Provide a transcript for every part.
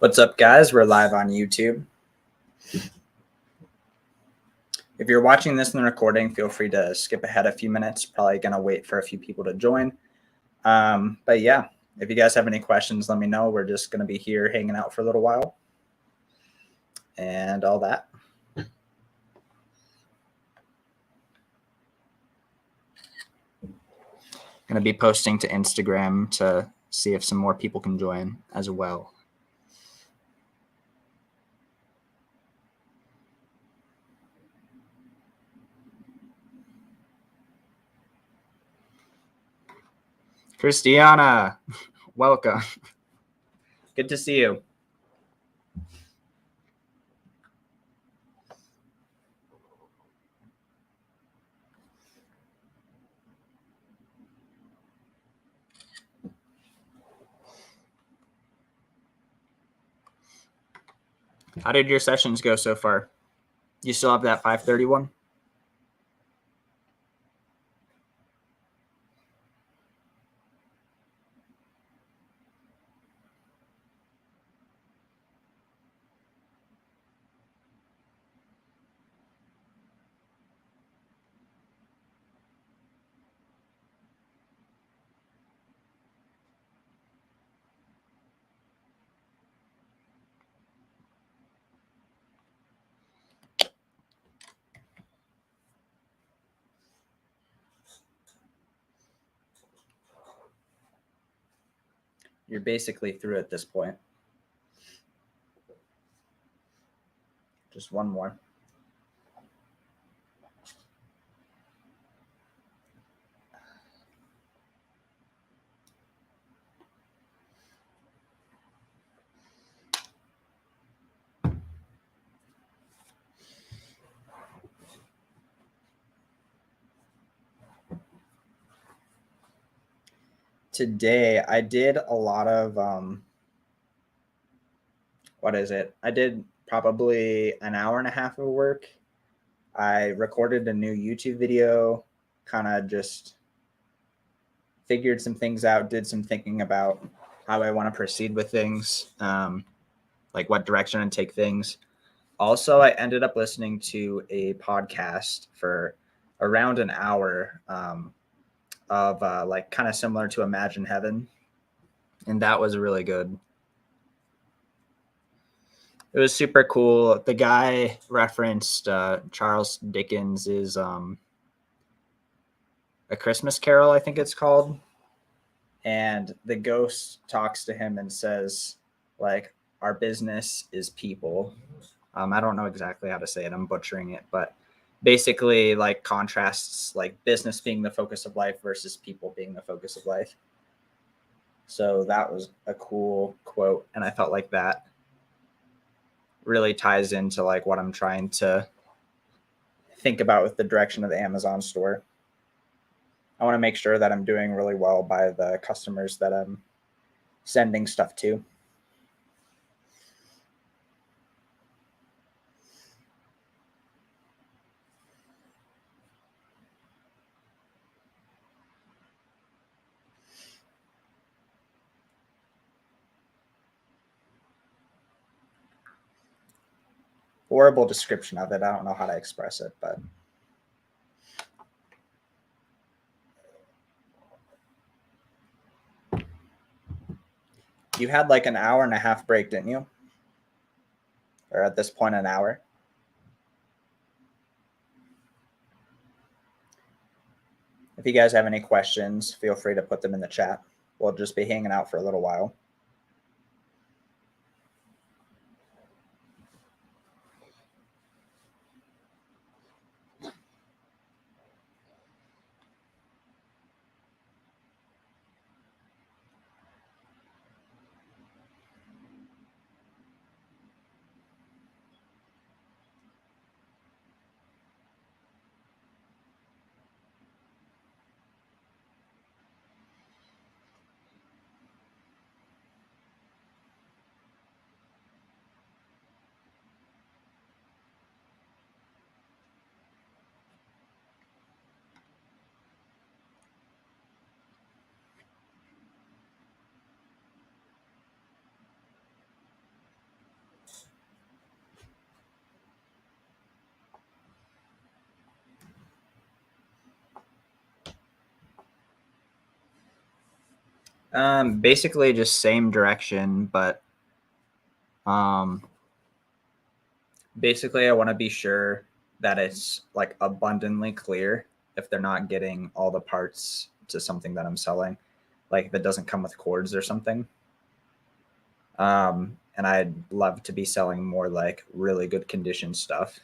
What's up, guys? We're live on YouTube. If you're watching this in the recording, feel free to skip ahead a few minutes. Probably going to wait for a few people to join. But yeah, if you guys have any questions, let me know. We're just going to be here hanging out for a little while and all that. Going to be posting to Instagram to see if some more people can join as well. Christiana, welcome. Good to see you. How did your sessions go so far? You still have that 531? You're basically through at this point. Just one more. Today, I did a lot of, I did probably an hour and a half of work. I recorded a new YouTube video, kind of just figured some things out, did some thinking about how I want to proceed with things, like what direction and take things. Also, I ended up listening to a podcast for around an hour of like kind of similar to Imagine Heaven. And that was really good. It was super cool. The guy referenced Charles Dickens's A Christmas Carol, I think it's called. And the ghost talks to him and says, like, our business is people. I don't know exactly how to say it. I'm butchering it, but basically like contrasts like business being the focus of life versus people being the focus of life. So that was a cool quote. And I felt like that really ties into like what I'm trying to think about with the direction of the Amazon store. I want to make sure that I'm doing really well by the customers that I'm sending stuff to. Horrible description of it. I don't know how to express it, but you had like an hour and a half break, didn't you? Or at this point, an hour. If you guys have any questions, feel free to put them in the chat. We'll just be hanging out for a little while. Basically just same direction, but um, basically I want to be sure that it's like abundantly clear if they're not getting all the parts to something that I'm selling, like that doesn't come with cords or something. And I'd love to be selling more like really good condition stuff.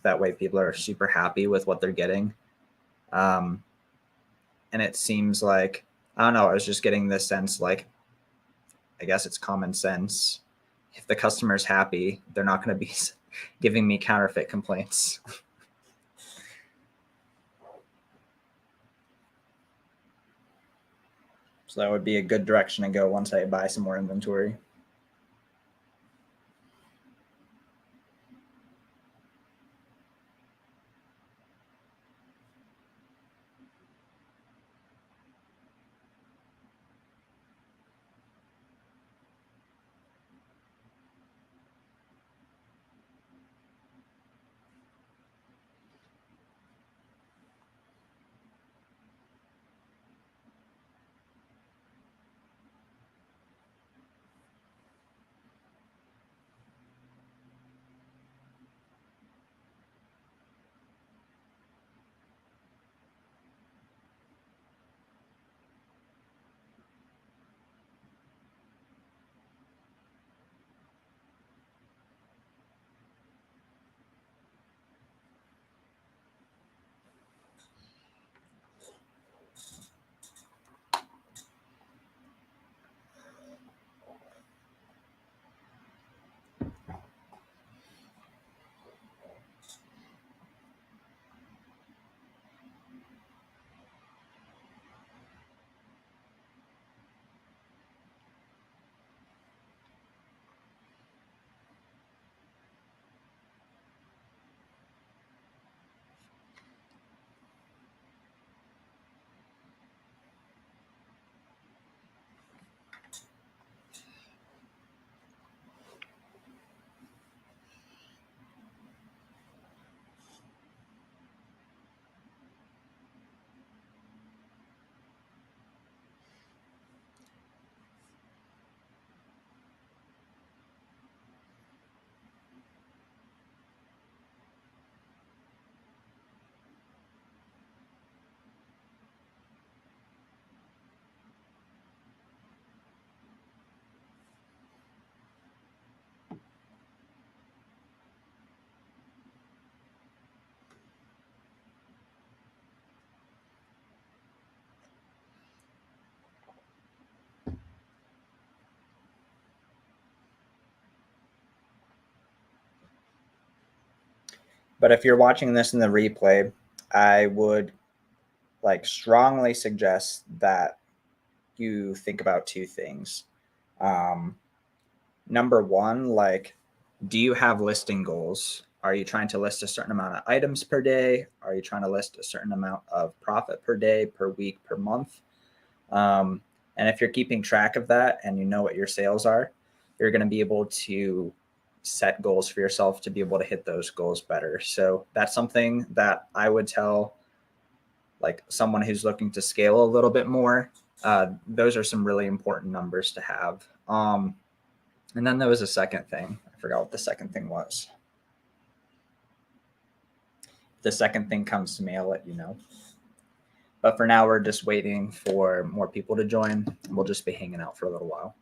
That way people are super happy with what they're getting. Um, and it seems like, I don't know, I was just getting this sense like, I guess it's common sense. If the customer's happy, they're not going to be giving me counterfeit complaints. So that would be a good direction to go once I buy some more inventory. But if you're watching this in the replay, I would like strongly suggest that you think about two things. Um, Number one, like, do you have listing goals? Are you trying to list a certain amount of items per day? Are you trying to list a certain amount of profit per day, per week, per month? And if you're keeping track of that and you know what your sales are, you're going to be able to set goals for yourself to be able to hit those goals better. So that's something that I would tell like someone who's looking to scale a little bit more. Those are some really important numbers to have. And then there was a second thing. I forgot what the second thing was. If the second thing comes to me, I'll let you know. But for now, we're just waiting for more people to join. We'll just be hanging out for a little while.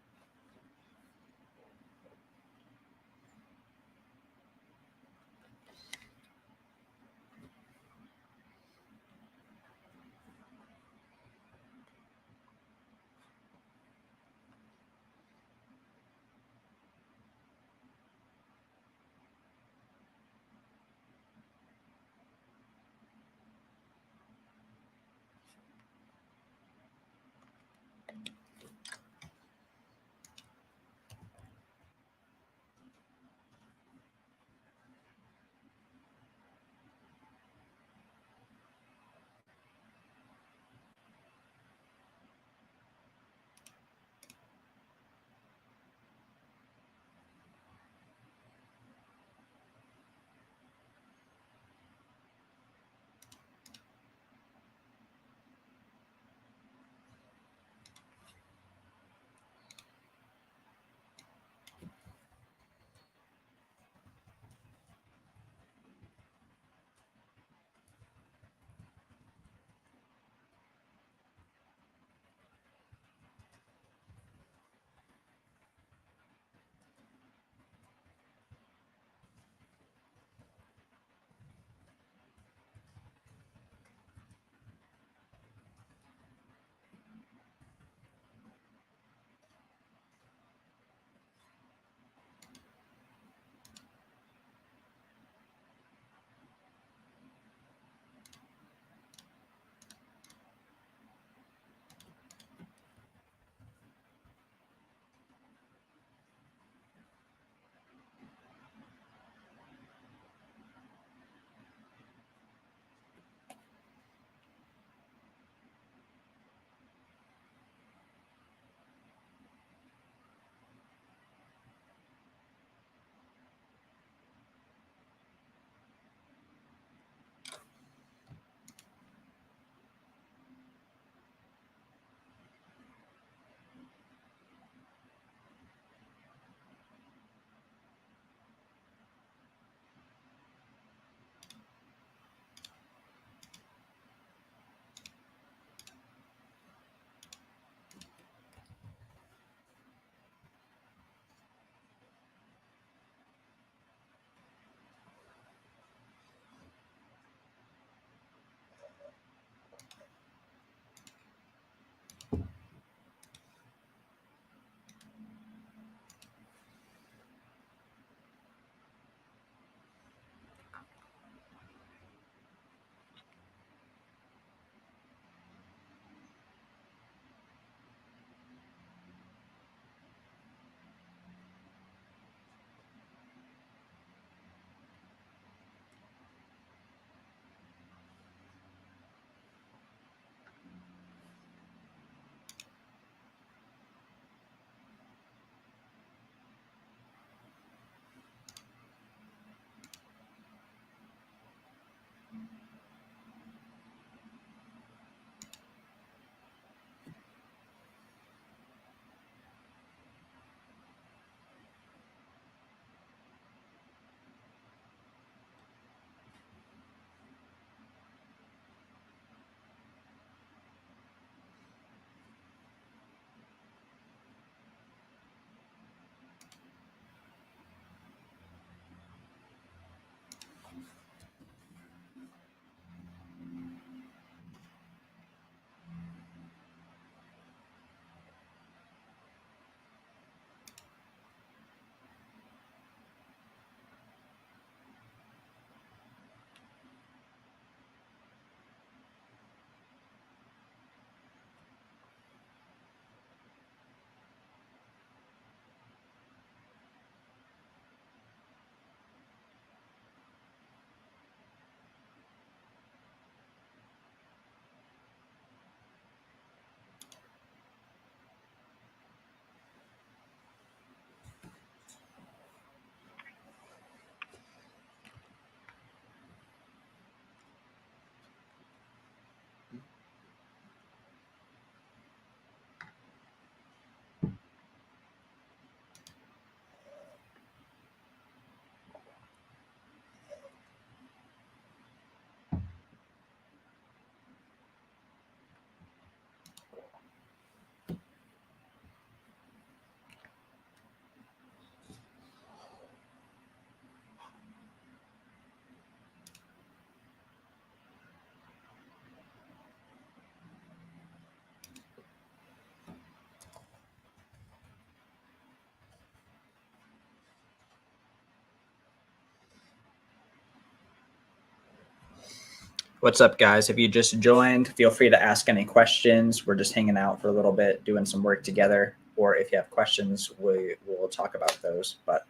What's up, guys? If you just joined, feel free to ask any questions. We're just hanging out for a little bit, doing some work together. Or if you have questions, we will talk about those. But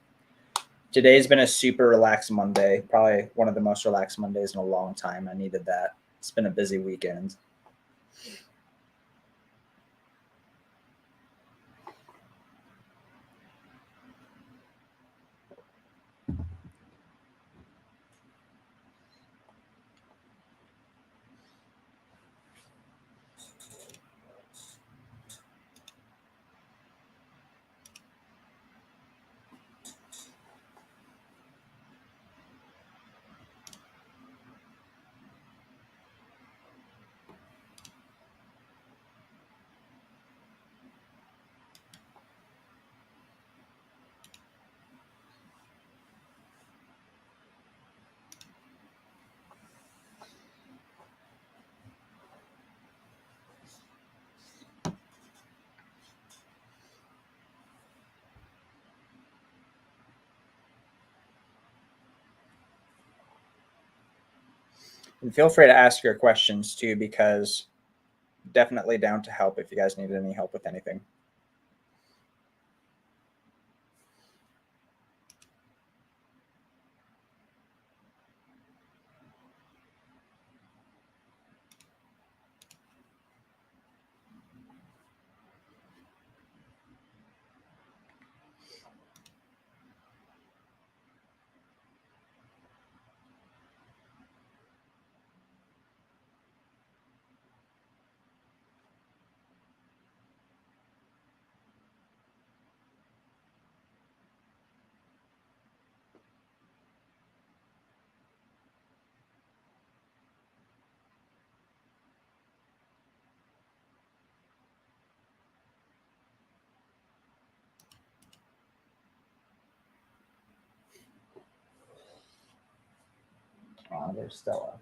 today's been a super relaxed Monday, probably one of the most relaxed Mondays in a long time. I needed that. It's been a busy weekend. And feel free to ask your questions too, because definitely down to help if you guys need any help with anything. There's Stella.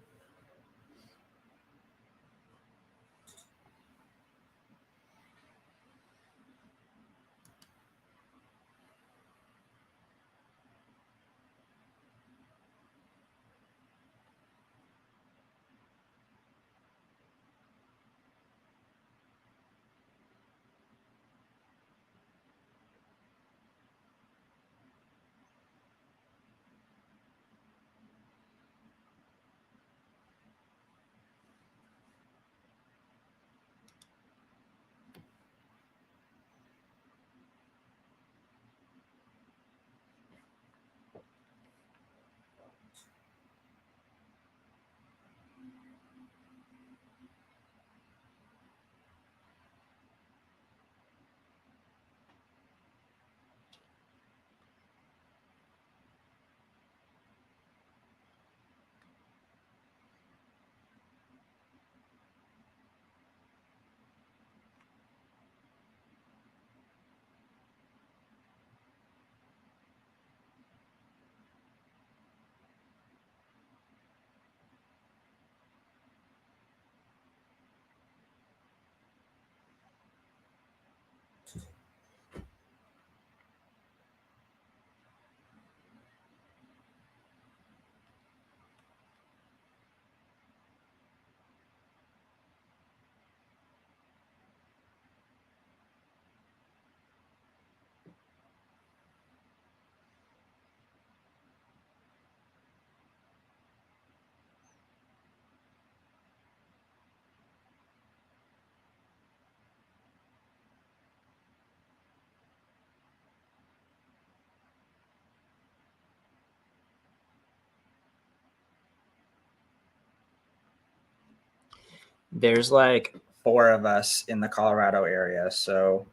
There's like 4 of us in the Colorado area. So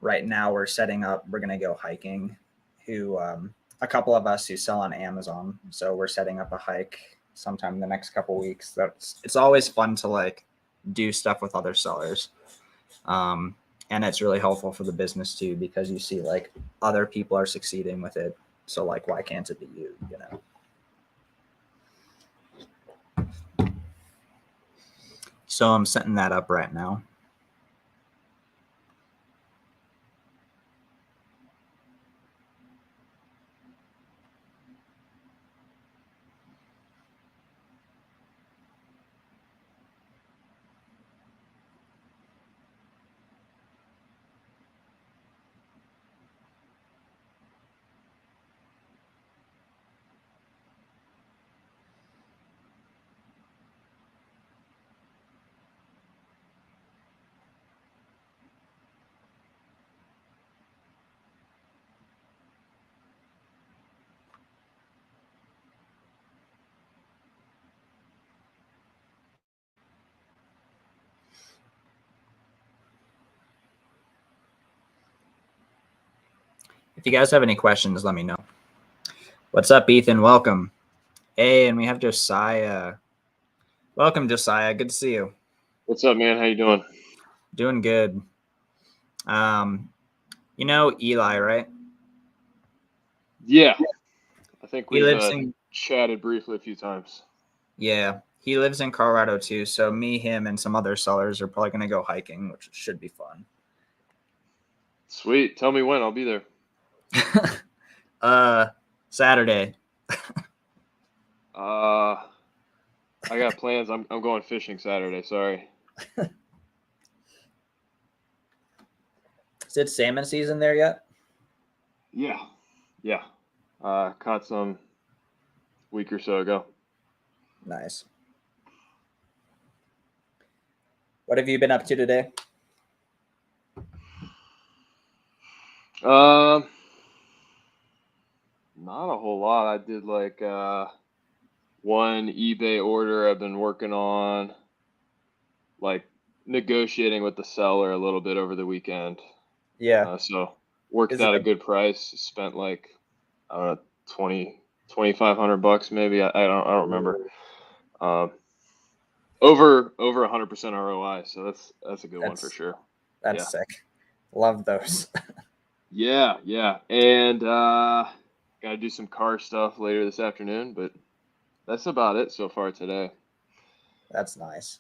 right now we're setting up, we're going to go hiking. A couple of us who sell on Amazon. So we're setting up a hike sometime in the next couple weeks. It's always fun to like do stuff with other sellers. And it's really helpful for the business too, because you see like other people are succeeding with it. So like, why can't it be you, you know? So I'm setting that up right now. If you guys have any questions, let me know. What's up, Ethan? Welcome. Hey, and we have Josiah. Welcome, Josiah. Good to see you. What's up, man? How you doing? Doing good. You know Eli, right? Yeah, I think He we've lives in chatted briefly a few times. Yeah, he lives in Colorado too. So me, him, and some other sellers are probably gonna go hiking, which should be fun. Sweet. Tell me when. I'll be there. Saturday. I got plans. I'm going fishing Saturday. Sorry. Is it salmon season there yet? Yeah. Caught some a week or so ago. Nice. What have you been up to today? Not a whole lot. I did like one eBay order I've been working on, like negotiating with the seller a little bit over the weekend. Yeah. So worked Is it out a good price. Spent like, I don't know, 2,500 bucks maybe. I don't remember. Over 100% ROI. So that's a good one for sure. That's sick. Love those. Yeah. And gotta do some car stuff later this afternoon, but that's about it so far today. That's nice.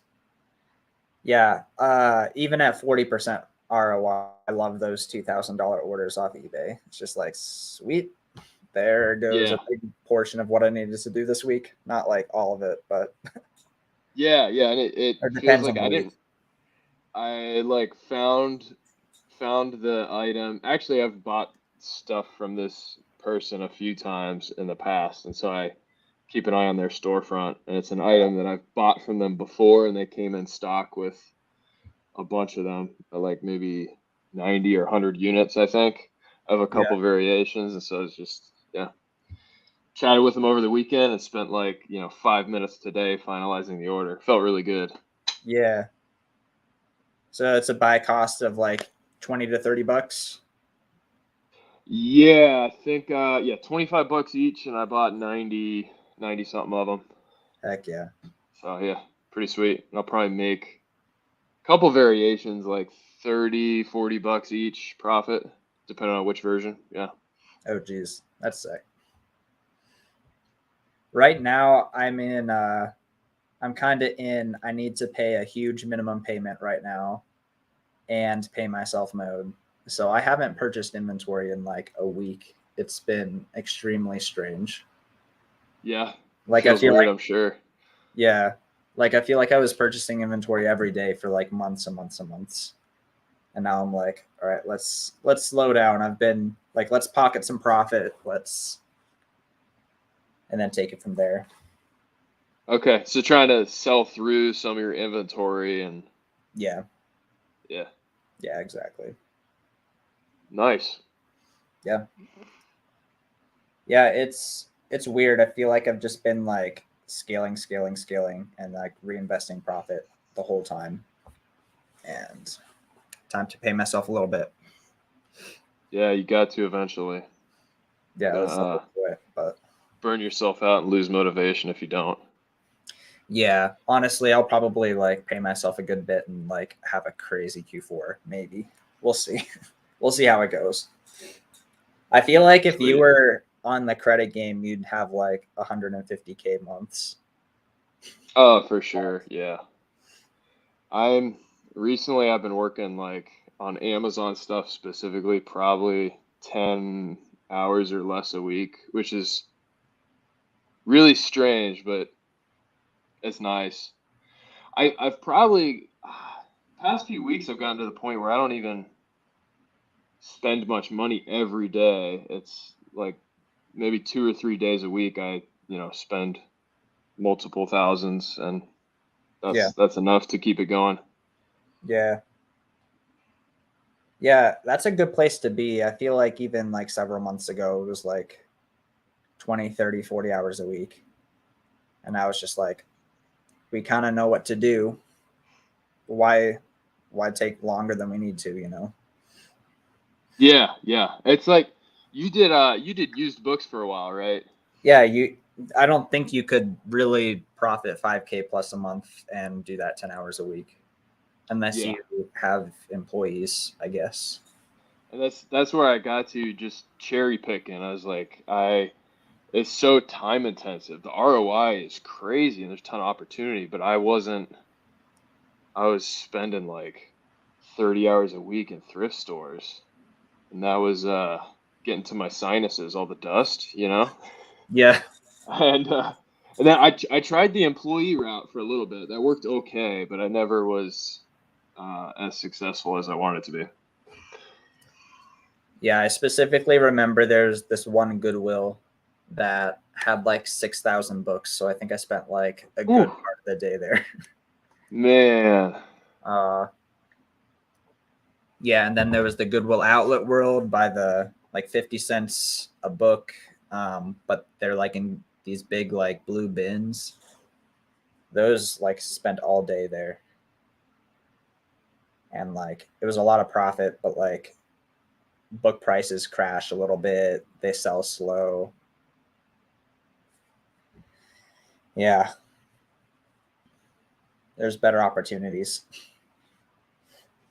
Yeah. Even at 40% ROI, I love those $2,000 orders off eBay. It's just like, sweet. There goes a big portion of what I needed to do this week. Not like all of it, but yeah, and it feels like I like found the item. Actually, I've bought stuff from this person a few times in the past, and so I keep an eye on their storefront, and it's an item that I've bought from them before, and they came in stock with a bunch of them, like maybe 90 or 100 units, I think, of a couple variations, and so it's just chatted with them over the weekend and spent like 5 minutes today finalizing the order. Felt really good. Yeah. So it's a buy cost of like 20 to 30 bucks. Yeah, I think 25 bucks each, and I bought 90 something of them. Heck yeah. So yeah, pretty sweet. And I'll probably make a couple variations, like 30, 40 bucks each profit, depending on which version. Yeah. Oh geez, that's sick. Right now I'm kind of in I need to pay a huge minimum payment right now and pay myself mode. So I haven't purchased inventory in like a week. It's been extremely strange. Yeah. Like Feels I feel weird, like I'm sure. Yeah. Like I feel like I was purchasing inventory every day for like months and months and months. And now I'm like, all right, let's slow down. I've been like, let's pocket some profit. And then take it from there. Okay, so trying to sell through some of your inventory and Yeah, exactly. Nice. Yeah, it's weird. I feel like I've just been like scaling and like reinvesting profit the whole time. And time to pay myself a little bit. Yeah, you got to eventually. Yeah, that's the way, but burn yourself out and lose motivation if you don't. Yeah, honestly, I'll probably like pay myself a good bit and like have a crazy Q4. Maybe we'll see. We'll see how it goes. I feel like if you were on the credit game, you'd have like 150K months. Oh, for sure. Yeah. I've been working like on Amazon stuff specifically, probably 10 hours or less a week, which is really strange, but it's nice. I've probably past few weeks I've gotten to the point where I don't even spend much money every day. It's like maybe 2 or 3 days a week I, spend multiple thousands, and that's enough to keep it going. Yeah. Yeah, that's a good place to be. I feel like even like several months ago, it was like 20, 30, 40 hours a week. And I was just like, we kind of know what to do. Why take longer than we need to, Yeah. It's like You did used books for a while, right? Yeah, I don't think you could really profit 5K plus a month and do that 10 hours a week unless Yeah. you have employees, I guess. And that's where I got to, just cherry picking. I was like, it's so time intensive. The ROI is crazy and there's a ton of opportunity, but I was spending like 30 hours a week in thrift stores. And that was getting to my sinuses, all the dust, you know? Yeah. And then I tried the employee route for a little bit. That worked okay, but I never was as successful as I wanted to be. Yeah, I specifically remember there's this one Goodwill that had like 6,000 books. So I think I spent like a good Ooh, part of the day there. man. Uh, yeah, and then there was the Goodwill Outlet World by the like 50 cents a book. But they're like in these big like blue bins. Those like spent all day there. And like it was a lot of profit, but like book prices crash a little bit. They sell slow. Yeah, there's better opportunities.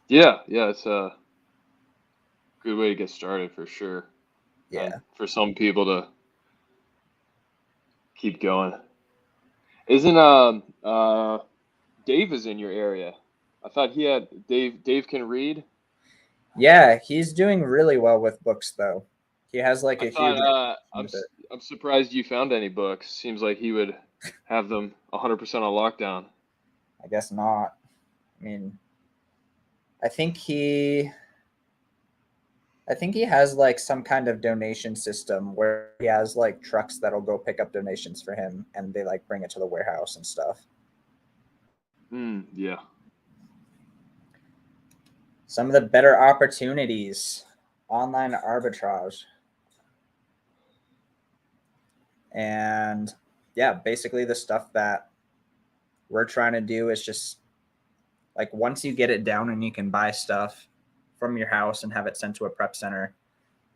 Yeah, yeah, it's a good way to get started for sure. And Yeah. for some people to keep going. Isn't Dave is in your area? I thought he had Dave can read. Yeah, he's doing really well with books though. He has like I a thought huge reputation with it. I'm surprised you found any books. Seems like he would have them 100% on lockdown. I guess not. I mean, I think he I think he has like some kind of donation system where he has like trucks that'll go pick up donations for him and they like bring it to the warehouse and stuff. Yeah. Some of the better opportunities, online arbitrage. And yeah, basically the stuff that we're trying to do is just like once you get it down and you can buy stuff from your house and have it sent to a prep center,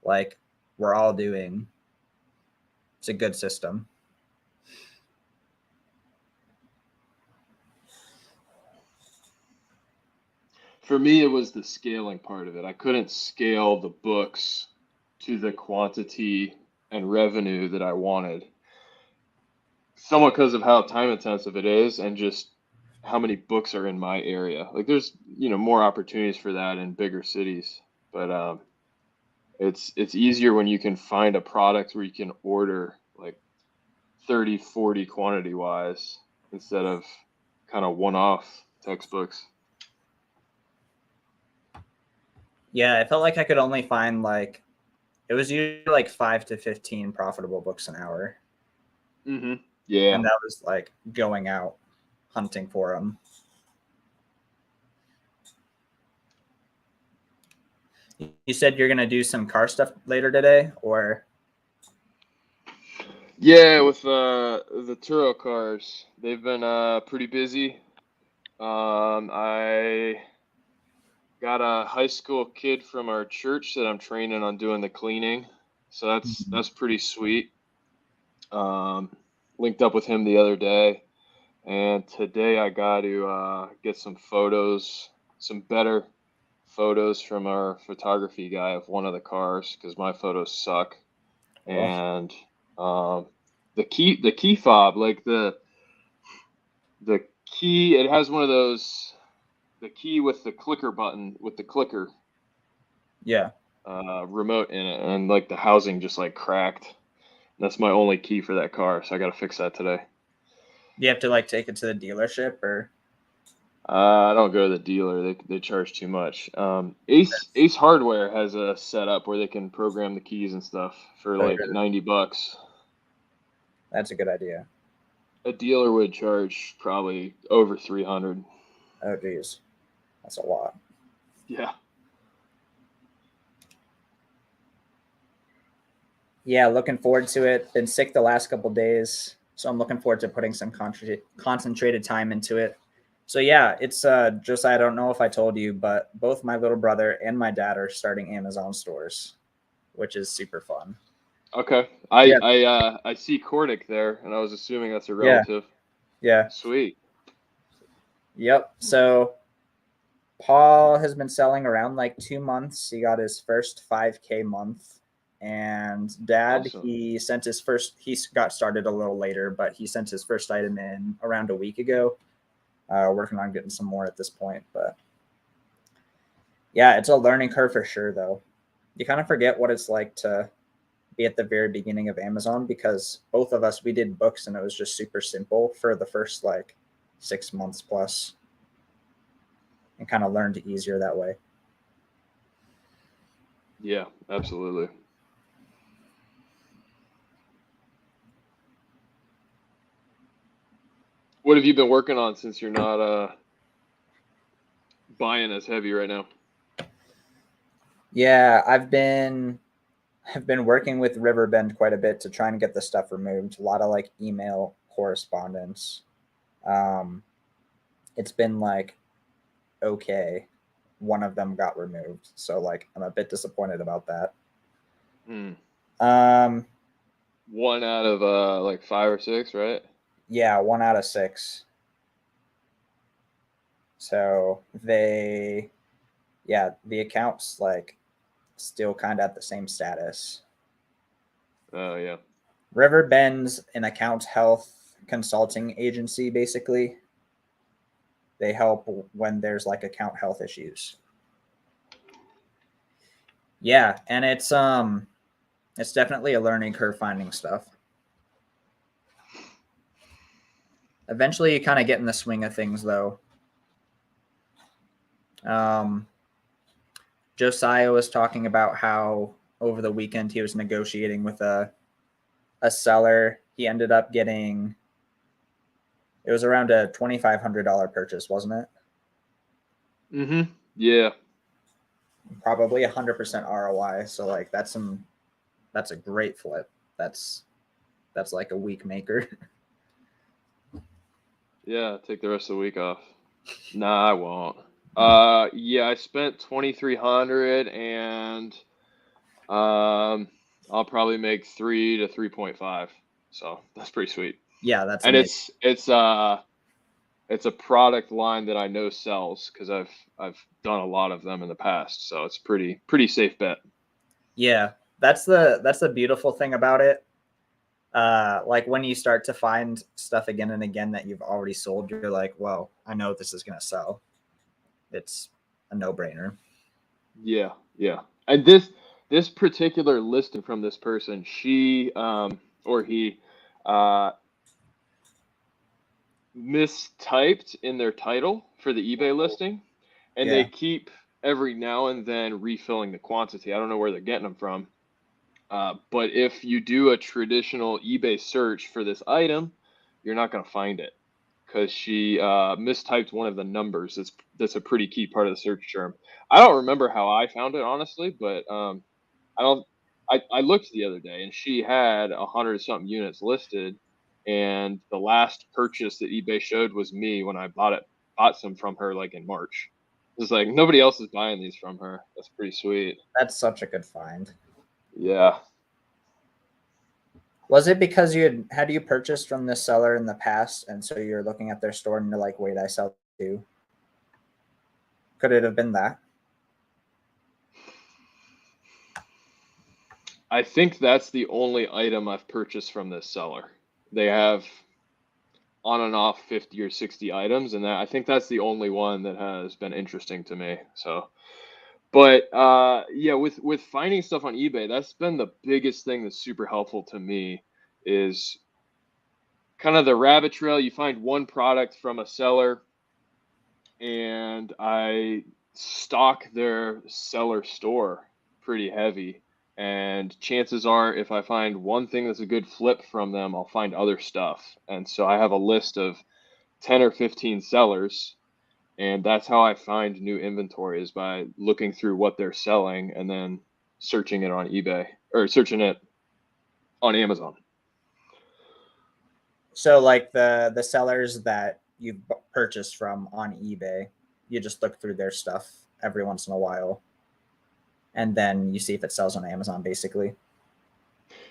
like we're all doing. It's a good system. For me, it was the scaling part of it. I couldn't scale the books to the quantity and revenue that I wanted, somewhat because of how time intensive it is and just how many books are in my area. Like there's, more opportunities for that in bigger cities, but it's easier when you can find a product where you can order like 30, 40 quantity wise instead of kind of one-off textbooks. Yeah, I felt like I could only find like it was usually like 5 to 15 profitable books an hour, Yeah. and that was like going out hunting for them. You said you're gonna do some car stuff later today, or Yeah, with the Turo cars, they've been pretty busy. I got a high school kid from our church that I'm training on doing the cleaning, so that's pretty sweet. Um, Linked up with him the other day, and today I got to get some photos, some better photos from our photography guy of one of the cars because my photos suck. well, And um, the key fob, like the key, it has one of those, the key with the clicker button with the clicker yeah, remote in it, and like the housing just like cracked. That's my only key for that car, so I got to fix that today. you have to like take it to the dealership, or I don't go to the dealer; they charge too much. Ace Hardware has a setup where they can program the keys and stuff for oh, like $90. that's a good idea. A dealer would charge probably over 300. Oh, geez, that's a lot. Yeah. Yeah, looking forward to it. Been sick the last couple days, so I'm looking forward to putting some concentrated time into it. So yeah, it's just I don't know if I told you, but both my little brother and my dad are starting Amazon stores. which is super fun. Okay. Yeah. I see Cordic there, and I was assuming that's a Yeah. relative. Yeah. Sweet. Yep. So Paul has been selling around like 2 months. He got his first 5K month. And Dad, Awesome. he sent his first, he got started a little later, but he sent his first item in around a week ago. Working on getting some more at this point. But yeah, it's a learning curve for sure, though. You kind of forget what it's like to be at the very beginning of Amazon, because both of us, we did books and it was just super simple for the first like 6 months plus, and kind of learned easier that way. Yeah, absolutely. What have you been working on since you're not buying as heavy right now? Yeah, I've been working with Riverbend quite a bit to try and get the stuff removed. A lot of like email correspondence. Um, it's been like okay. One of them got removed, so like I'm a bit disappointed about that. Hmm. Um, 1 out of like 5 or 6, right? yeah, 1 out of 6. So the account's like still kind of at the same status. Oh yeah. Riverbend's an account health consulting agency, basically. They help when there's like account health issues. Yeah, and it's definitely a learning curve finding stuff. Eventually you kind of get in the swing of things though. Um, Josiah was talking about how over the weekend he was negotiating with a seller. He ended up getting, it was around a $2,500 purchase, wasn't it? Mm-hmm. Yeah. Probably 100% ROI. So like that's a great flip. That's like a week maker. Yeah, take the rest of the week off. Nah, I won't. Yeah, I spent 2,300 and I'll probably make 3 to 3.5. So that's pretty sweet. Yeah, that's And amazing. it's a product line that I know sells because I've done a lot of them in the past. So it's pretty safe bet. Yeah, that's the beautiful thing about it. Like when you start to find stuff again and again that you've already sold, you're like, well, I know this is gonna sell. It's a no-brainer. Yeah, yeah. And this particular listing from this person, she or he uh mistyped in their title for the eBay listing, and they Yeah. keep every now and then refilling the quantity. I don't know where they're getting them from. But if you do a traditional eBay search for this item, you're not going to find it because she mistyped one of the numbers. That's a pretty key part of the search term. I don't remember how I found it honestly, but I don't. I looked the other day and she had 100 something units listed, and the last purchase that eBay showed was me when I bought some from her like in March. It's like nobody else is buying these from her. That's pretty sweet. That's such a good find. Yeah. Was it because had you purchased from this seller in the past, and so you're looking at their store and you're like, wait, I sell too? Could it have been that? I think that's the only item I've purchased from this seller. They have on and off 50 or 60 items, and I think that's the only one that has been interesting to me. So, but yeah, with finding stuff on eBay, that's been the biggest thing that's super helpful to me is kind of the rabbit trail. You find one product from a seller, and I stock their seller store pretty heavy. And chances are, if I find one thing that's a good flip from them, I'll find other stuff. And so I have a list of 10 or 15 sellers. And that's how I find new inventory is by looking through what they're selling and then searching it on eBay or searching it on Amazon. So like the sellers that you've purchased from on eBay, you just look through their stuff every once in a while and then you see if it sells on Amazon, basically.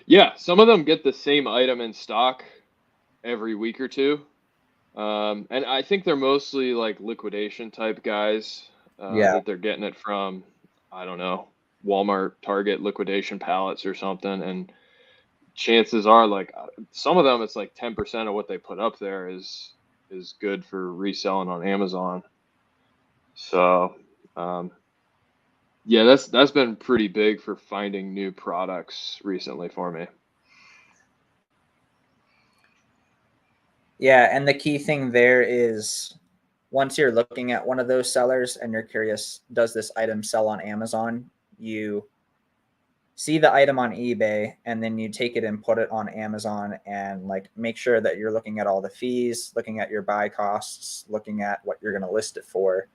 Yeah, some of them get the same item in stock every week or two. And I think they're mostly like liquidation type guys Yeah. that they're getting it from, I don't know, Walmart, Target liquidation pallets or something. And chances are, like some of them, it's like 10% of what they put up there is good for reselling on Amazon. So, yeah, that's been pretty big for finding new products recently for me. Yeah, and the key thing there is once you're looking at one of those sellers and you're curious, does this item sell on Amazon? You see the item on eBay and then you take it and put it on Amazon and like make sure that you're looking at all the fees, looking at your buy costs, looking at what you're going to list it for,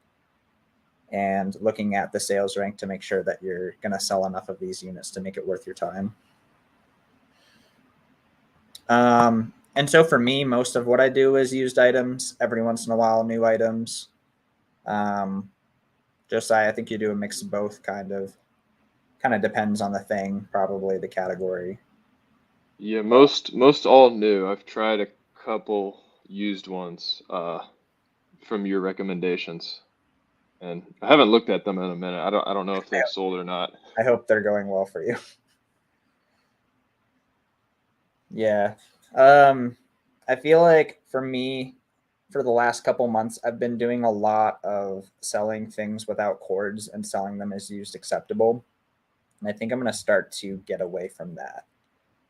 and looking at the sales rank to make sure that you're going to sell enough of these units to make it worth your time. And so for me, most of what I do is used items. Every once in a while, new items. Josiah, I think you do a mix of both, kind of depends on the thing, probably the category. Yeah, most all new. I've tried a couple used ones from your recommendations, and I haven't looked at them in a minute. I don't know if they've sold or not. I hope they're going well for you. Yeah. I feel like for me, for the last couple months, I've been doing a lot of selling things without cords and selling them as used acceptable. And I think I'm going to start to get away from that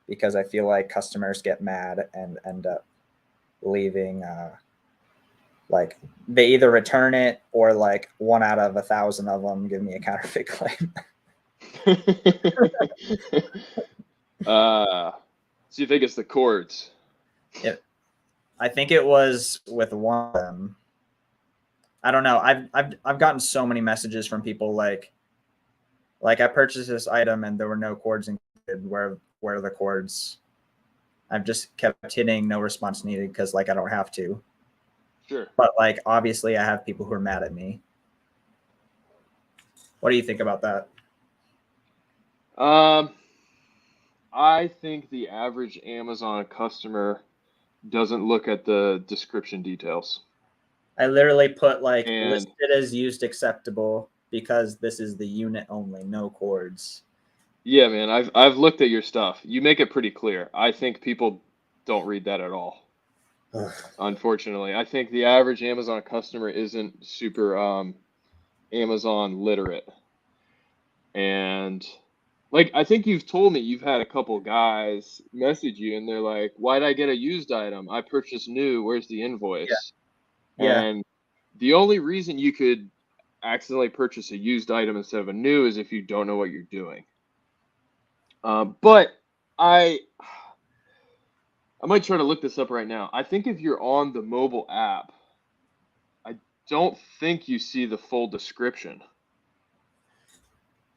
because I feel like customers get mad and end up leaving. Like they either return it or like 1 out of 1,000 of them give me a counterfeit claim. So you think it's the cords? I think it was with one of them. I don't know. I've gotten so many messages from people like I purchased this item and there were no cords included. Where are the cords? I've just kept hitting no response needed because like I don't have to. Sure. But like obviously I have people who are mad at me. What do you think about that? I think the average Amazon customer doesn't look at the description details. I literally put like And listed as used acceptable because this is the unit only, no cords. yeah, man, I've looked at your stuff. You make it pretty clear. I think people don't read that at all. Ugh. Unfortunately, I think the average Amazon customer isn't super Amazon literate. And like I think you've told me you've had a couple guys message you and they're like, "Why'd I get a used item? I purchased new. Where's the invoice?" Yeah. And the only reason you could accidentally purchase a used item instead of a new is if you don't know what you're doing. But I might try to look this up right now. I think if you're on the mobile app, I don't think you see the full description.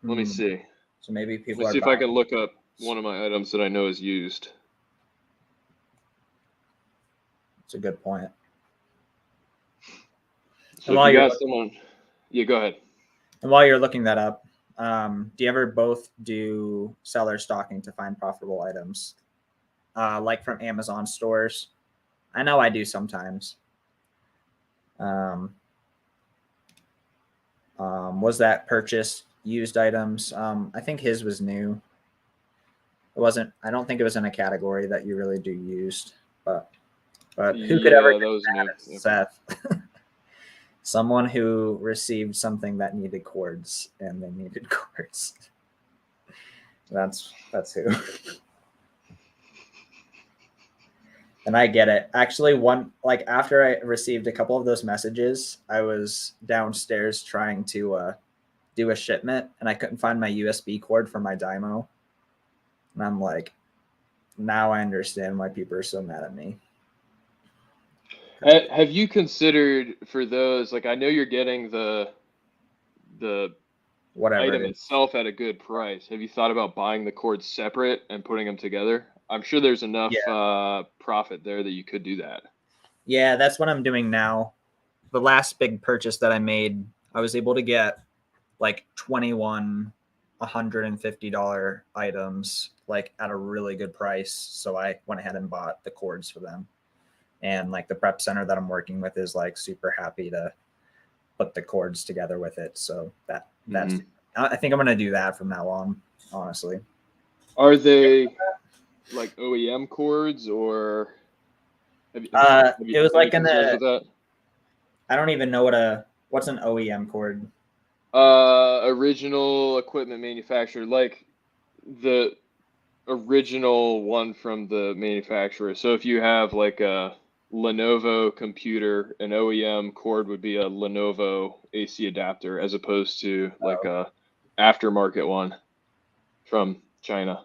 Let me see. So maybe Let people me are see if I buying. can look up one of my items that I know is used. It's a good point. So if you got someone, yeah, go ahead. And while you're looking that up, do you ever both do seller stalking to find profitable items, like from Amazon stores? I know I do sometimes. Was that purchased used items? I think his was new. It wasn't. I don't think it was in a category that you really do used, but who could ever Yeah, get that was mad new. at Seth? Someone who received something that needed cords and they needed cords. That's who. And I get it. Actually, after I received a couple of those messages, I was downstairs trying to do a shipment and I couldn't find my USB cord for my Dymo. And I'm like, now I understand why people are so mad at me. Have you considered for those, like I know you're getting the Whatever item it is. itself at a good price. Have you thought about buying the cords separate and putting them together? I'm sure there's enough profit there that you could do that. Yeah, that's what I'm doing now. The last big purchase that I made, I was able to get like 21 $150 items like at a really good price. So I went ahead and bought the cords for them. And like the prep center that I'm working with is like super happy to put the cords together with it. So that's I think I'm gonna do that from now on, honestly. Are they like OEM cords or It was like any concerns with that? I don't even know what's an OEM cord. Original equipment manufacturer, like the original one from the manufacturer. So if you have like a Lenovo computer, an OEM cord would be a Lenovo AC adapter as opposed to like a aftermarket one from China.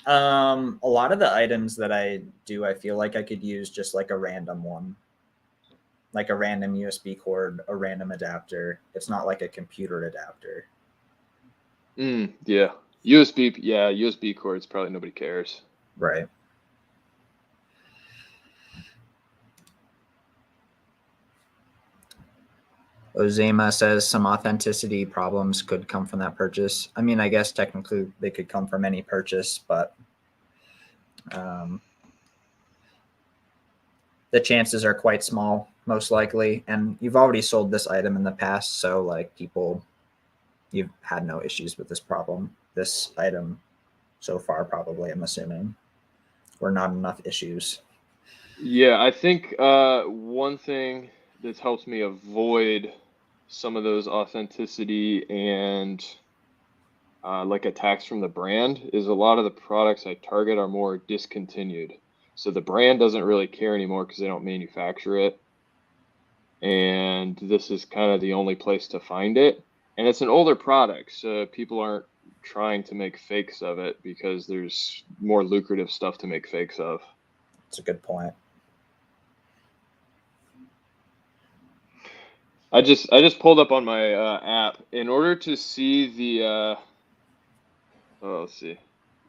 A lot of the items that I do, I feel like I could use just like a random one, like a random USB cord, a random adapter. It's not like a computer adapter. Yeah. USB cords, probably nobody cares. Right. Ozema says some authenticity problems could come from that purchase. I mean, I guess technically they could come from any purchase, but the chances are quite small, most likely. And you've already sold this item in the past, so like you've had no issues with this item so far, probably, I'm assuming, or not enough issues. Yeah, I think one thing that's helped me avoid some of those authenticity and like attacks from the brand is a lot of the products I target are more discontinued. So the brand doesn't really care anymore because they don't manufacture it. And this is kind of the only place to find it. And it's an older product, so people aren't trying to make fakes of it because there's more lucrative stuff to make fakes of. That's a good point. I just pulled up on my app in order to see the let's see.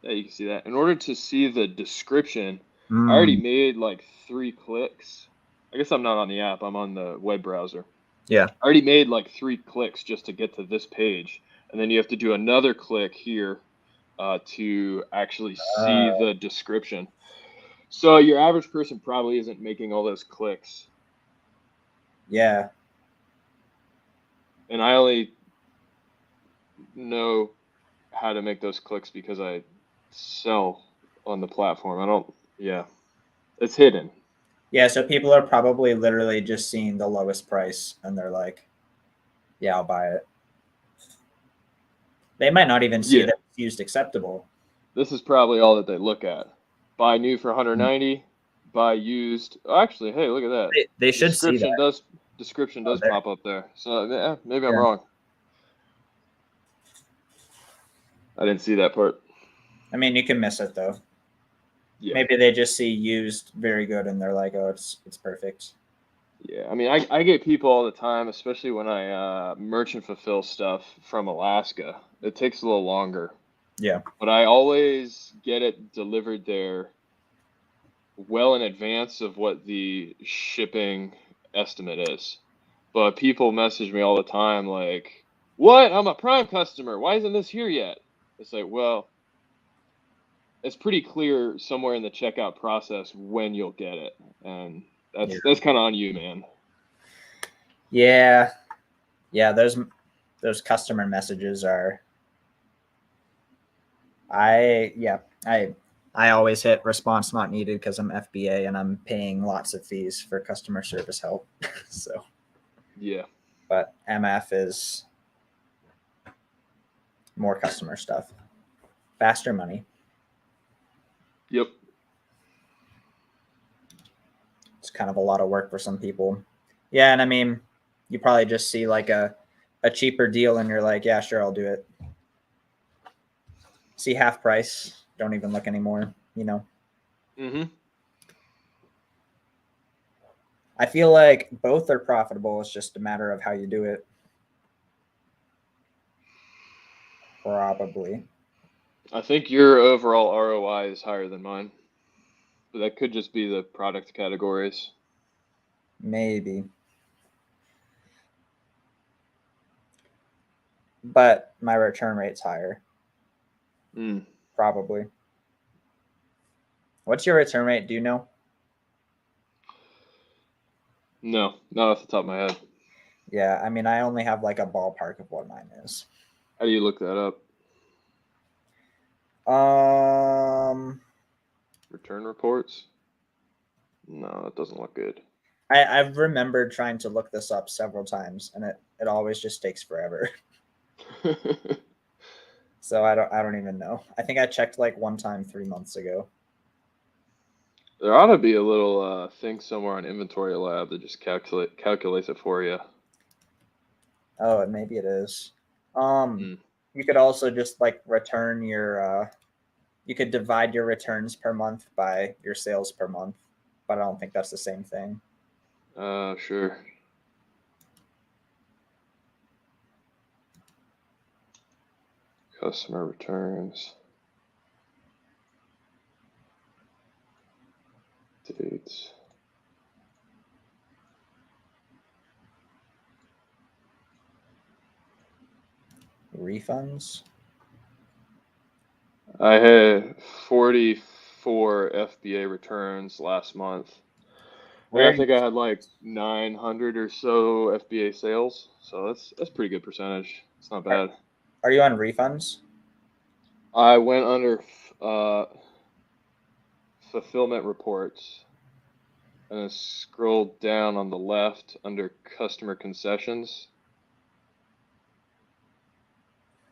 Yeah, you can see that. In order to see the description, I already made like 3 clicks. I guess I'm not on the app, I'm on the web browser. Yeah. I already made like 3 clicks just to get to this page. And then you have to do another click here to actually see the description. So your average person probably isn't making all those clicks. Yeah. And I only know how to make those clicks because I sell on the platform. It's hidden. Yeah, so people are probably literally just seeing the lowest price and they're like, yeah, I'll buy it. They might not even see that it's used acceptable. This is probably all that they look at. Buy new for 190, buy used. Oh, actually, hey, look at that. They should see that. Description does pop up there. So yeah, maybe I'm wrong. I didn't see that part. I mean, you can miss it though. Yeah. Maybe they just see used very good and they're like, oh, it's perfect. Yeah, I mean, I get people all the time, especially when I merchant fulfill stuff from Alaska. It takes a little longer. Yeah. But I always get it delivered there well in advance of what the shipping estimate is. But people message me all the time like, what? I'm a Prime customer. Why isn't this here yet? It's like, well, it's pretty clear somewhere in the checkout process when you'll get it. And that's kind of on you, man. Yeah. Yeah, those customer messages are I always hit response not needed because I'm FBA and I'm paying lots of fees for customer service help. So yeah. But MF is more customer stuff. Faster money. Yep. It's kind of a lot of work for some people. Yeah, and I mean, you probably just see like a cheaper deal and you're like, yeah, sure, I'll do it. See half price, don't even look anymore, you know? Mm-hmm. I feel like both are profitable. It's just a matter of how you do it. Probably. I think your overall ROI is higher than mine. But that could just be the product categories. Maybe. but my return rate's higher. Mm. Probably. What's your return rate? Do you know? No, not off the top of my head. Yeah, I mean, I only have like a ballpark of what mine is. How do you look that up? Return reports? No, it doesn't look good. I've remembered trying to look this up several times, and it always just takes forever. So I don't even know. I think I checked like one time 3 months ago. There ought to be a little thing somewhere on Inventory Lab that just calculates it for you. Oh, maybe it is. Mm. You could also just like return your. You could divide your returns per month by your sales per month, but I don't think that's the same thing. Sure. Customer returns. Dates. Refunds. I had 44 FBA returns last month. And I think I had like 900 or so FBA sales. So that's pretty good percentage. It's not bad. Are you on refunds? I went under fulfillment reports and then scrolled down on the left under customer concessions.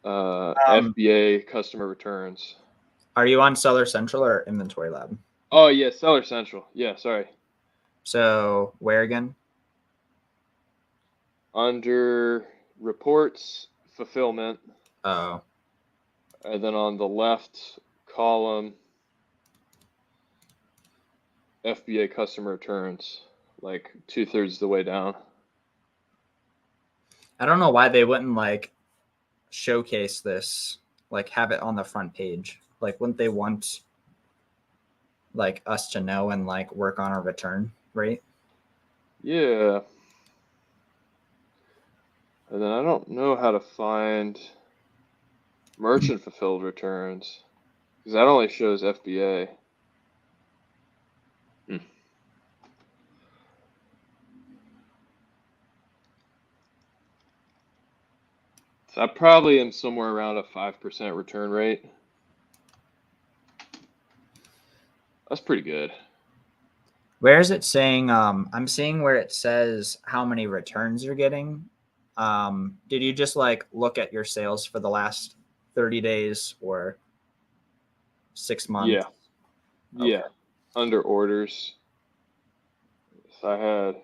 FBA customer returns. Are you on Seller Central or Inventory Lab? Oh yeah, Seller Central. Yeah, sorry. So where again? Under reports, fulfillment. Oh. And then on the left column, FBA customer returns, like 2/3 the way down. I don't know why they wouldn't like showcase this, like have it on the front page. Like, wouldn't they want like us to know and like work on our return rate? Yeah. And then I don't know how to find merchant fulfilled returns because that only shows FBA. So I probably am somewhere around a 5% return rate. That's pretty good. Where is it saying? I'm seeing where it says how many returns you're getting. Did you just like look at your sales for the last 30 days or 6 months? Yeah. Yeah. Okay. Under orders. So I had,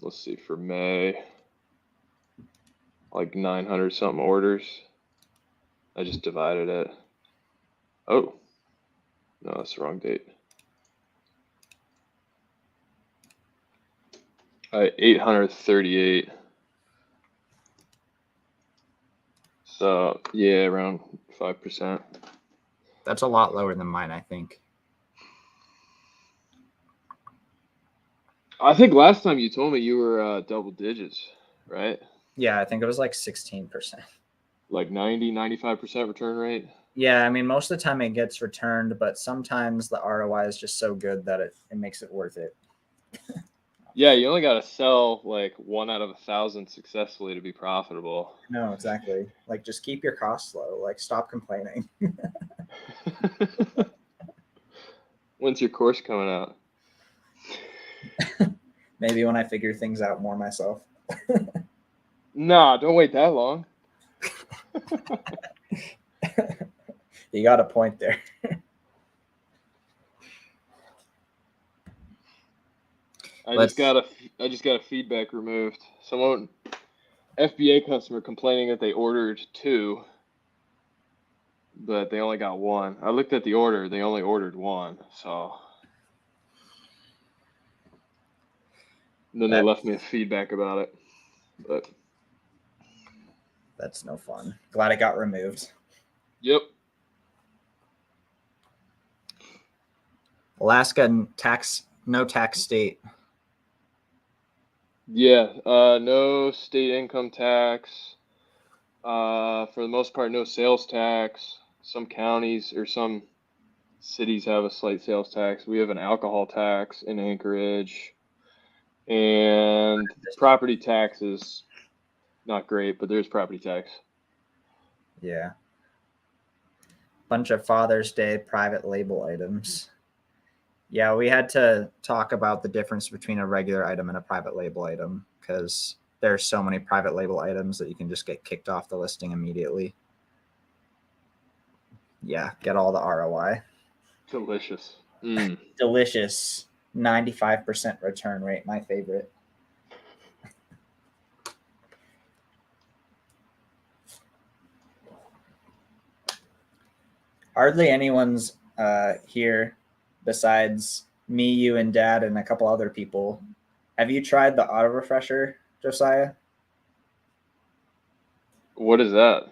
let's see, for May, like 900 something orders. I just divided it. Oh, no, that's the wrong date. 838. So yeah, around 5%. That's a lot lower than mine, I think. I think last time you told me you were double digits, right? Yeah, I think it was like 16%. Like 90, 95% return rate. Yeah, I mean, most of the time it gets returned, but sometimes the ROI is just so good that it makes it worth it. Yeah, you only got to sell like 1 out of 1,000 successfully to be profitable. No, exactly. Like, just keep your costs low. Like, stop complaining. When's your course coming out? Maybe when I figure things out more myself. Nah, don't wait that long. You got a point there. I just got a feedback removed. Someone FBA customer complaining that they ordered 2, but they only got 1. I looked at the order; they only ordered 1. So and then they left me a feedback about it. But that's no fun. Glad it got removed. Yep. Alaska no tax state. Yeah, no state income tax. For the most part, no sales tax. Some counties or some cities have a slight sales tax. We have an alcohol tax in Anchorage, and property tax is not great, but there's property tax. Yeah. Bunch of Father's Day private label items. Yeah, we had to talk about the difference between a regular item and a private label item because there's so many private label items that you can just get kicked off the listing immediately. Yeah, get all the ROI. Delicious. Delicious. 95% return rate, my favorite. Hardly anyone's here besides me, you, and Dad, and a couple other people. Have you tried the auto refresher, Josiah? What is that?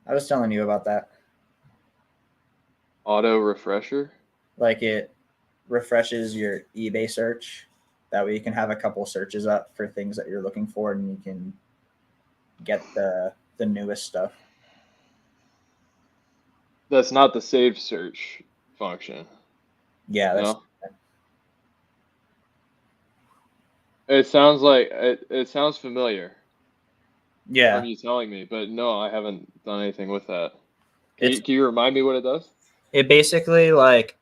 I was telling you about that. Auto refresher? Like it refreshes your eBay search. That way you can have a couple searches up for things that you're looking for and you can get the newest stuff. That's not the saved search function. Yeah, that's No? It sounds like it sounds familiar yeah. from you telling me, but no, I haven't done anything with that. It's Can you remind me what it does? it basically like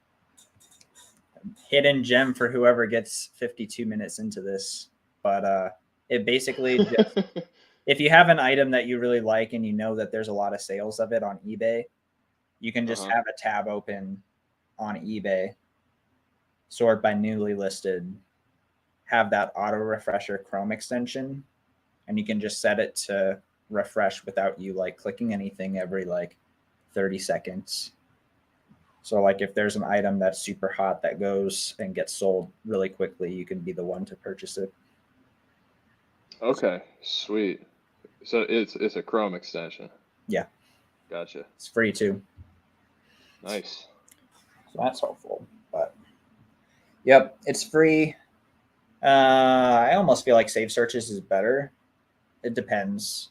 hidden gem for whoever gets 52 minutes into this. But it basically just if you have an item that you really like and you know that there's a lot of sales of it on eBay, you can just have a tab open on eBay, sort by newly listed, have that auto refresher Chrome extension, and you can just set it to refresh without you like clicking anything every like 30 seconds. So like if there's an item that's super hot that goes and gets sold really quickly, you can be the one to purchase it. Okay, sweet. So it's a Chrome extension. Yeah, Gotcha. it's free too. Nice. So that's helpful. But yep, it's free. I almost feel like Save Searches is better. It depends.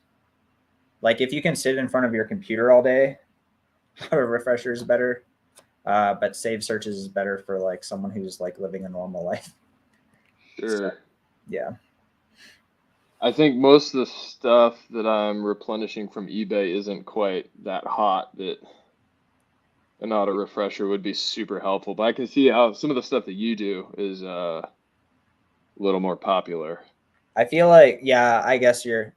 Like if you can sit in front of your computer all day, Auto Refresher is better. But Save Searches is better for like someone who's like living a normal life. So, Sure. yeah. I think most of the stuff that I'm replenishing from eBay isn't quite that hot that an auto refresher would be super helpful. But I can see how some of the stuff that you do is a little more popular. I feel like I guess you're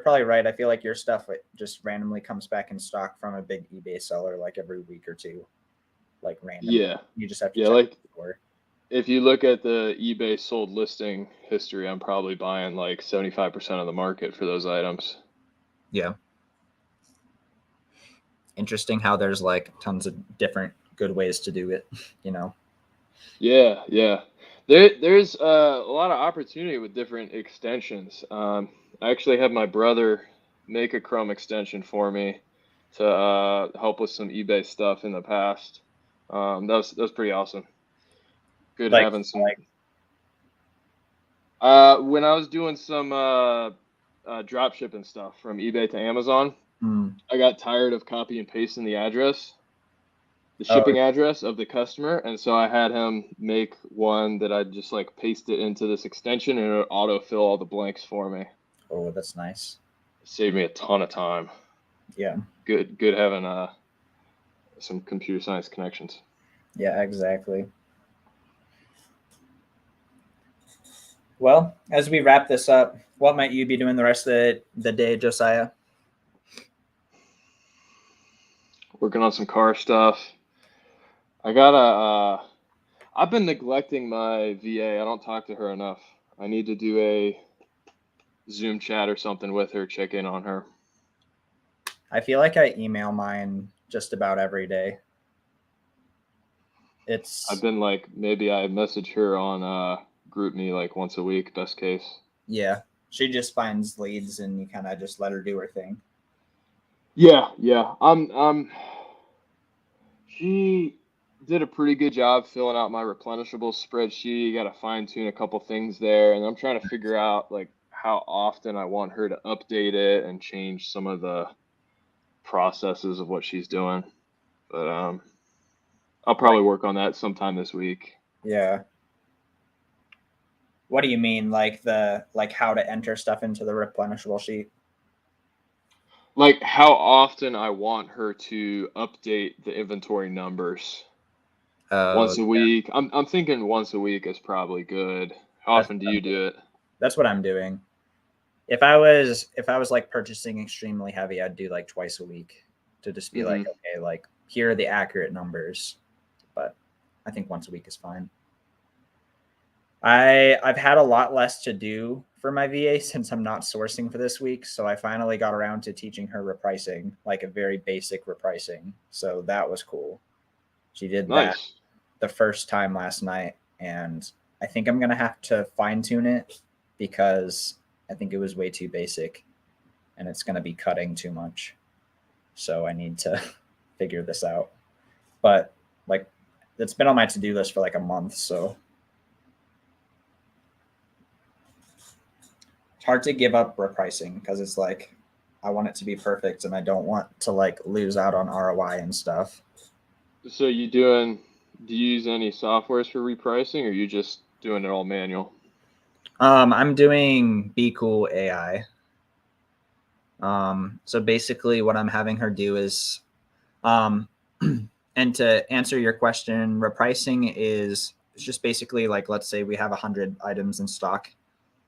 probably right. I feel like your stuff just randomly comes back in stock from a big eBay seller like every week or two, like randomly. Yeah. You just have to Yeah, check like the store. if you look at the eBay sold listing history, I'm probably buying like 75% of the market for those items. Yeah. Interesting how there's like tons of different good ways to do it, you know. Yeah, yeah. There's a lot of opportunity with different extensions. I actually had my brother make a Chrome extension for me to help with some eBay stuff in the past. That was pretty awesome. Good Like having some. like When I was doing some drop shipping stuff from eBay to Amazon, I got tired of copy and pasting the oh, shipping address of the customer, and so I had him make one that I'd just like paste it into this extension and it would auto fill all the blanks for me. oh, that's nice. It saved me a ton of time. Yeah. Good having some computer science connections. Yeah, exactly. Well, as we wrap this up, what might you be doing the rest of the day, Josiah? Working on some car stuff. I gotta. I've been neglecting my VA. I don't talk to her enough. I need to do a Zoom chat or something with her, check in on her. I feel like I email mine just about every day. I've It's been like, maybe I message her on group me like once a week, best case. yeah, she just finds leads and you kind of just let her do her thing. Yeah, yeah. She did a pretty good job filling out my replenishable spreadsheet. Got to fine tune a couple things there, and I'm trying to figure out like how often I want her to update it and change some of the processes of what she's doing. But I'll probably Like, work on that sometime this week. yeah. What do you mean, like how to enter stuff into the replenishable sheet? Like how often I want her to update the inventory numbers. Oh, Once a week. I'm thinking once a week is probably good. How that's often do you do it? that's what I'm doing. If I was like purchasing extremely heavy, I'd do like twice a week to just be like, Mm-hmm. okay, like here are the accurate numbers. But I think once a week is fine. I've had a lot less to do for my VA since I'm not sourcing for this week, so I finally got around to teaching her repricing, like a very basic repricing. So that was cool. She did that Nice. the first time last night, and I think I'm gonna have to fine tune it because I think it was way too basic, and it's gonna be cutting too much. So I need to figure this out. But like, it's been on my to do list for like a month, so it's hard to give up repricing because it's like I want it to be perfect and I don't want to like lose out on ROI and stuff. So do you use any softwares for repricing, or you just doing it all manual? I'm doing Be Cool AI. So basically, what I'm having her do is, um, and to answer your question, repricing is it's just basically like, let's say we have 100 items in stock.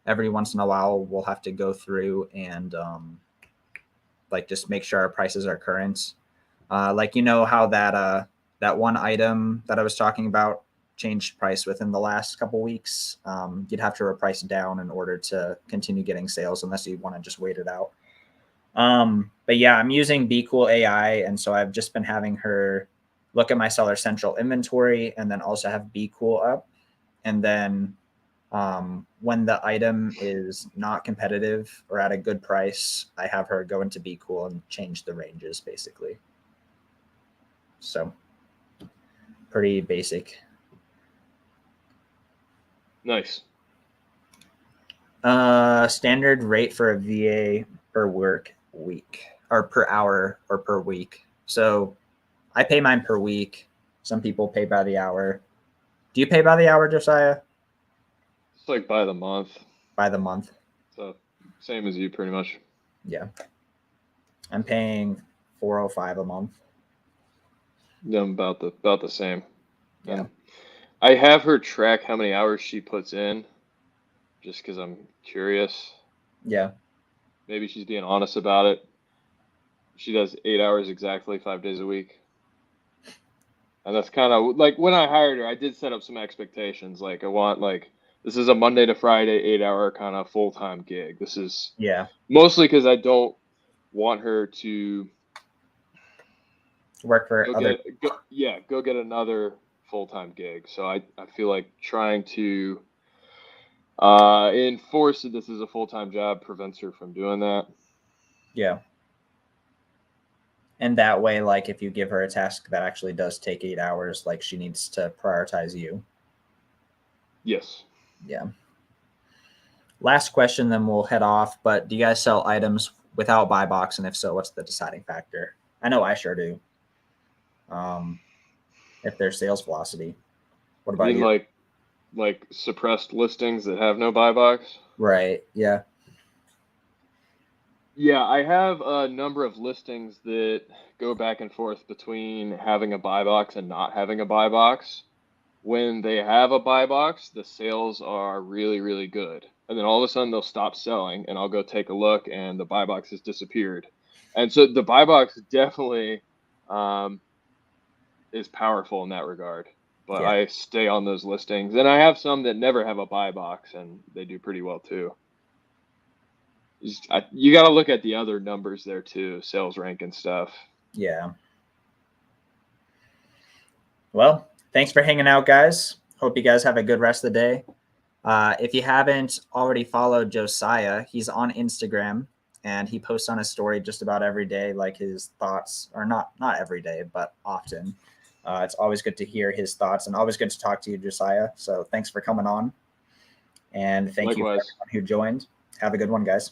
Every once in a while, we'll have to go through and like just make sure our prices are current. Like how that one item that I was talking about changed price within the last couple weeks. You'd have to reprice down in order to continue getting sales unless you want to just wait it out. But yeah, I'm using Be Cool AI, and so I've just been having her look at my Seller Central inventory and then also have Be Cool up. And then when the item is not competitive or at a good price, I have her go into Be Cool and change the ranges basically. So pretty basic. Nice. Standard rate for a VA per work week or per hour or per week. So I pay mine per week. Some people pay by the hour. Do you pay by the hour, Josiah? It's like by the month. By the month? So same as you pretty much. Yeah. I'm paying 405 a month. Yeah, I'm about the same. Yeah. And I have her track how many hours she puts in, just because I'm curious. Yeah. Maybe she's being honest about it. She does 8 hours exactly 5 days a week. And that's kind of like when I hired her, I did set up some expectations. Like I want like this is a Monday to Friday 8 hour kind of full time gig. This is Yeah. mostly because I don't want her to Work for other. go get another full time gig. So I feel like trying to enforce that this is a full time job prevents her from doing that. Yeah. And that way, like if you give her a task that actually does take 8 hours, like she needs to prioritize you. Yes. Yeah. Last question, then we'll head off. But do you guys sell items without buy box? And if so, what's the deciding factor? I know I sure do. If there's sales velocity. What You about mean you? like suppressed listings that have no buy box? Right. Yeah. Yeah, I have a number of listings that go back and forth between having a buy box and not having a buy box. When they have a buy box, the sales are really, really good. And then all of a sudden they'll stop selling and I'll go take a look and the buy box has disappeared. And so the buy box definitely um, is powerful in that regard. But Yeah. I stay on those listings. And I have some that never have a buy box and they do pretty well too. You got to look at the other numbers there too, sales rank and stuff. Yeah. Well, thanks for hanging out, guys. Hope you guys have a good rest of the day. If you haven't already followed Josiah, he's on Instagram and he posts on his story just about every day, like his thoughts, or not every day, but often. It's always good to hear his thoughts and always good to talk to you, Josiah. So thanks for coming on. And thank you for Likewise. everyone who joined. Have a good one, guys.